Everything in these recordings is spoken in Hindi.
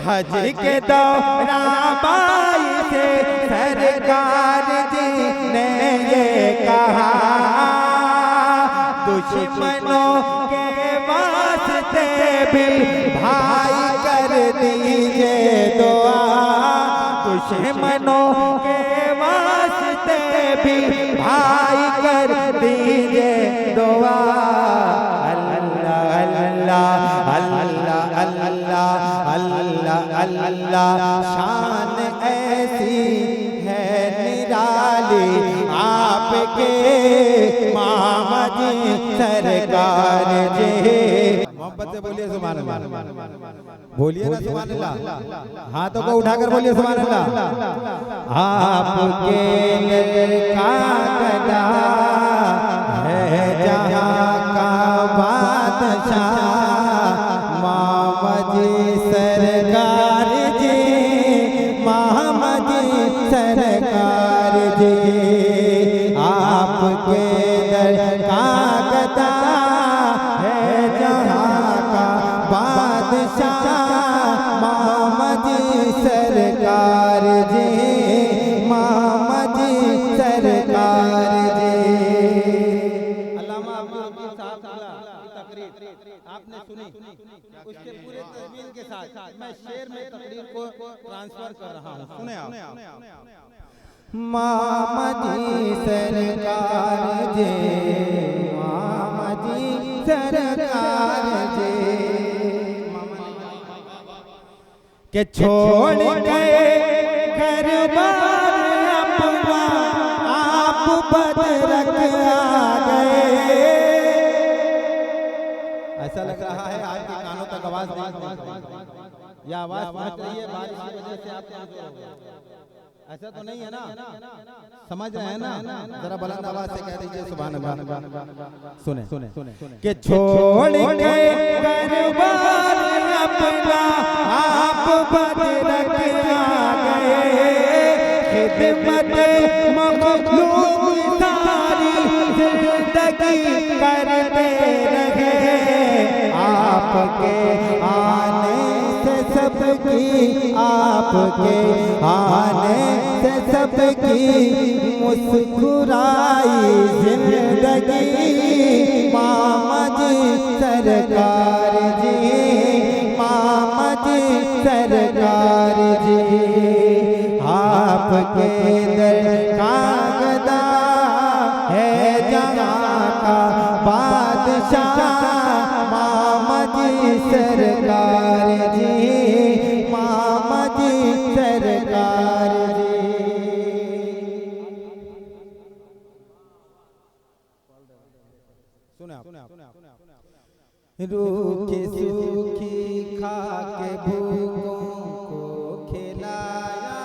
हज के दौरा बाई से सरकार जी ने ये कहा, दुश्मनों के वास्ते भी भाई कर दीजिए दुआ, दुश्मनों के वास्ते भी भाई कर दीजिए दुआ। अल्लाह अल्लाह अल्लाह अल्लाह अल्लाह अल्लाह, शान ऐसी है निराली आपके मामा जी सरकार जी। मोहब्बत से बोलिए सुभान अल्लाह, बोलिए ना सुभान अल्लाह, हाथों को उठाकर बोलिए सुभान अल्लाह। आपके दर का गदा है जहां का बादशाह, मामा जी सरकार जी, मामा जी सरकार जी। आपके दर का गदा है जहां का बादशाह, मामा जी सरकार जी, मामा जी सरकार जी। अल्लामा अब्दुल हकीम साहब की तकरीर आपने सुनी, उसके पूरे तस्वीर के साथ मैं शेर में तकरीर को ट्रांसफर कर रहा हूँ, सुने आप। मामा जी सरकार जी, मामा जी सरकार जी, के छोड़ गए घर बार अपना, आप बदरक आ गए। ऐसा लग रहा है आपके कानों तक आवाज नहीं, या आवाज पहुंच रही है बारिश की वजह से आप कमजोर हो गए, ऐसा तो नहीं है ना? समझ रहे हैं ना? जरा बुलंद आवाज से कह दीजिए सुभान अल्लाह। सुने कि छोड़ गए घर बार अपना, आप बदरक आ गए। खिदमत मखलूक सारी जिंदगी करते रहे, आपके आने से सबकी, आपके आने से सबकी मुस्कुराई जिंदगी, मामा जी सरकार जी, मामा जी सरकार जी। आपके दर का गदा है जहां का बादशाह, मामा जी सरकार जी, मामा जी सरकार जी। रूखी सूखी खा के भूखों को खिलाया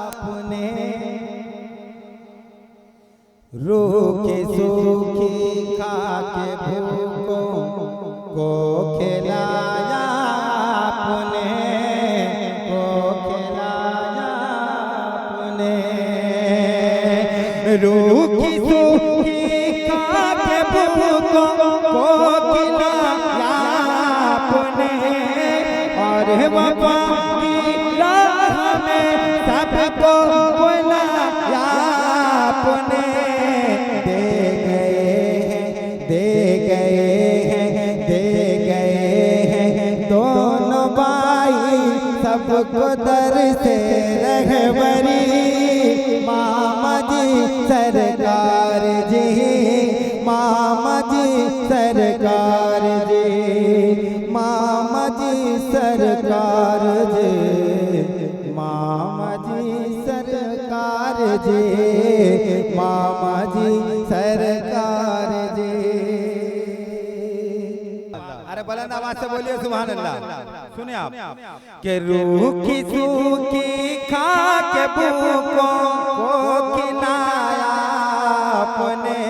आपने, रूखी सूखी खा के भूखों को खिलाया आपने, को खिलाया आपने। रूखी सूखी खा के भूखों को खिलाया आपने, और वफा की राह में सबको बुलाया आपने। दे गए हैं, दे गए हैं, दे गए हैं दोनों भाई सबको दर से रहबरी, मामा जी सरकार जी, मामा जी सरकार जी, मामा जी सरकार जी, मामा जी सरकार जी, मामा जी सरकार जी। अरे बुलंद आवाज से बोलिए सुभान अल्लाह। सुने आप के रूखी सूखी खा के भूखों को खिलाया आपने,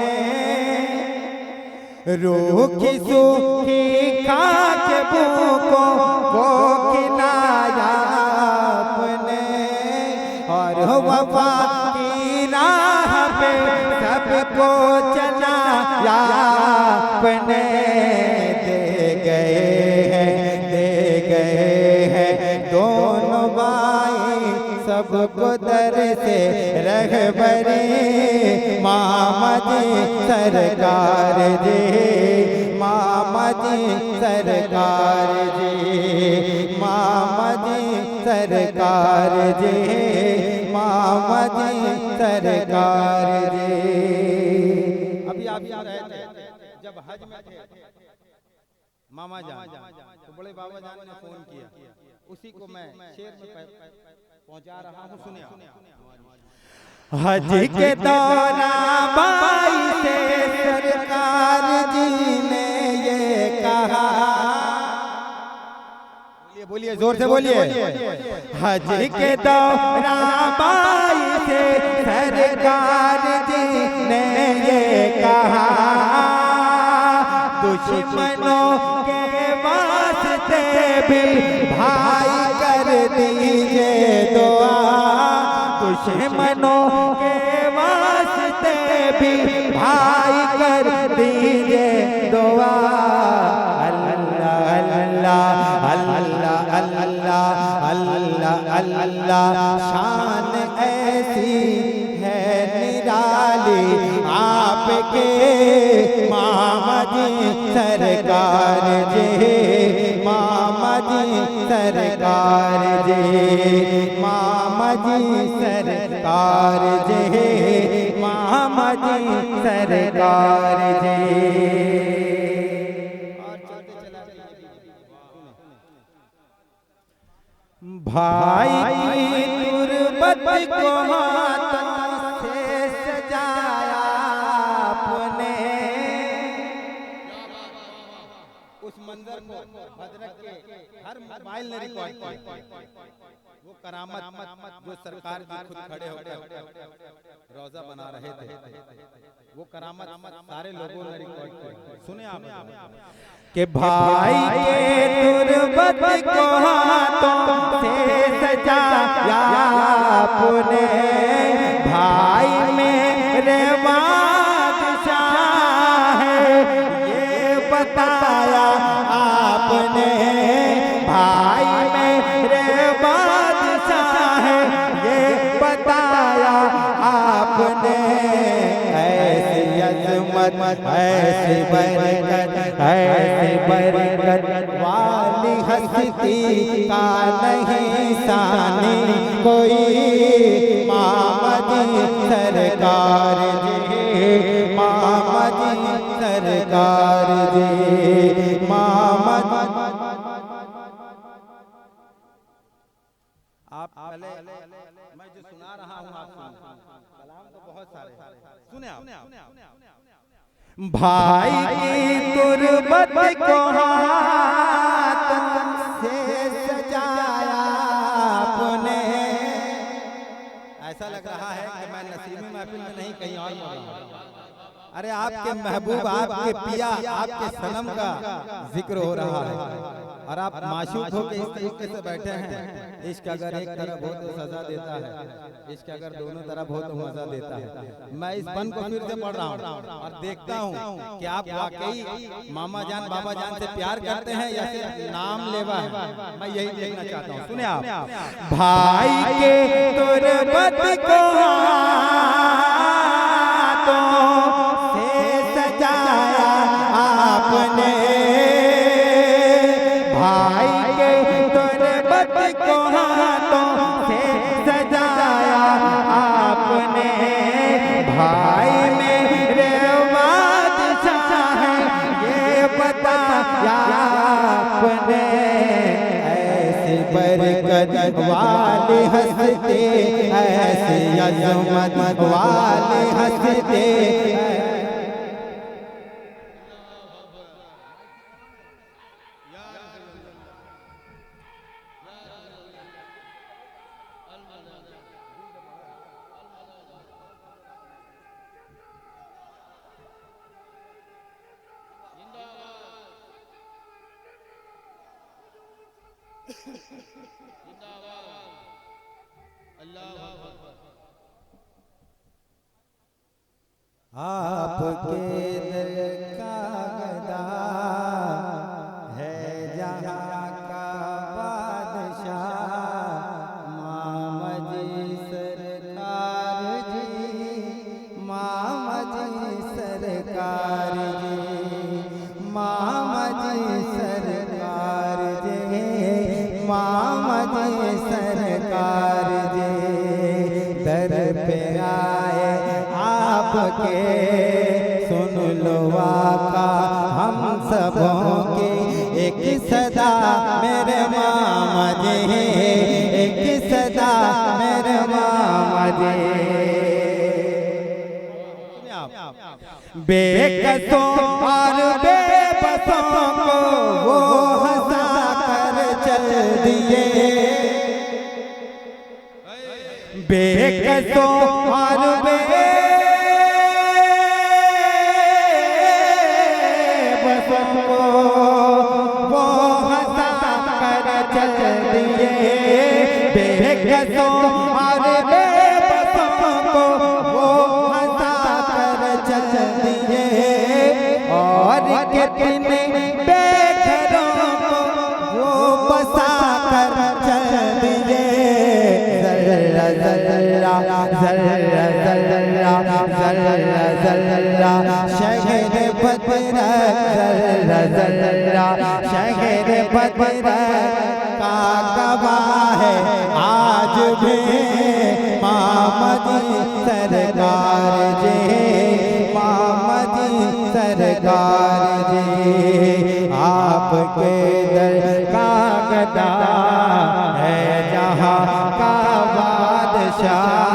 रूखी सूखी खा के भूखों को खिलाया आपने, और वफा की राह पे सबको चलाया आपने। दे गए हैं, दे गए हैं, दोनों भाई सबको दर से रहबरे मामा जी सरकार जी, मामा जी सरकार जी, मामा जी सरकार जी, मामा जी सरकार जी। अभी आप यहाँ रहे थे जब हज में थे मामा जान, तो बड़े बाबा जान ने फोन किया, उसी को मैं शेर में पहुंचा रहा हूँ, सुनिए। हज के दौरान बाई से सरकार जी ने ये कहा, बोलिए जोर से बोलिए। हज के दौरान बाई से सरकार जी ने ये कहा, दुश्मनों के वास्ते भी भाई कर दीजिए दुआ, दुश्मनों के वास्ते भी भाई कर दीजिए दुआ। अल्लाह अल्लाह अल्लाह अल्लाह अल्लाह अल्लाह, शान ऐसी है निराली आपके मामा जी सरकार जी, मामा जी सरकार जी, मामा जी सरकार जी, मामा जी सरकार जी। भाई की तुरबत को हाथों से सजाया आपने, उस मंजर को भद्रक के हर मोबाइल ने रिकॉर्ड किया। वो करामत जो सरकार जी खुद खड़े होकर रोजा बना रहे थे, वो करामत सारे लोगों ने रिकॉर्ड किया। सुने आप कि भाई के तुरबत को हाथों से सजाया आपने, भाई मेरे बादशाह है ये बताया आपने, भाई मेरे बादशाह है ये बताया आपने। ऐसी अज़मत ऐसी बरकत ऐसी बरकत वाली हस्ती का नहीं सानी कोई, मामा जी सरकार जी, मामा जी सरकार जी, मामा जी। आप पहले मैं जो सुना रहा हूँ आप कलाम तो बहुत सारे सुने आप। भाई की तुरबत को हाथों से सजाया आपने, ऐसा लग रहा है कि मैं नसीमी महफिल में नहीं कहीं और बोल रहा हूं। अरे आपके महबूब आपके पिया आपके सनम का जिक्र हो रहा है और आप माशूक होकर इस तरीके से बैठे हैं। इश्क अगर एक तरफ हो तो सजा देता है, इश्क अगर दोनों तरफ हो तो मजा देता है। मैं इस बन को फिर से पढ़ रहा हूँ और देखता हूँ कि आप वाकई मामा जान बाबा जान से प्यार करते हैं या सिर्फ नाम लेवा है। मैं यही देखना चाहता हूँ। सुने आप। भाई के तुरबत को हाथों से सजाया आपने, भाई के तुरबत को हाथों से सजाया आपने, भाई मेरे बादशाह है ये बताया आपने। ऐसी बरकत वाली हस्ती ऐसी अज़मत वाली हस्ती, आपके दिल का गदा है जहाँ का बादशाह, जी सरकार जी दर पे आए आपके, सुन लो आका हम सबों की एक सदा मेरे मामा जी, एक सदा मेरे मामा जी। बेकसों और बेबसों को वो हंसा कर चल दिए, बेकसों और बेबसों को वो हंसा कर चल दिए, बेकसों और बेबसों को वो हंसा कर चल दिए, और कितने बेघरों को वो बसा कर चल दिए। जल्ला जल्ला जल्ला जल्ला जल्ला जल्ला शहर बदरक, जल्ला जल्ला शहर बदरक का गवाह है आज भी मामा जी सरकार जी, मामा जी सरकार जी। आपके दर का गदा है जहाँ का बादशाह,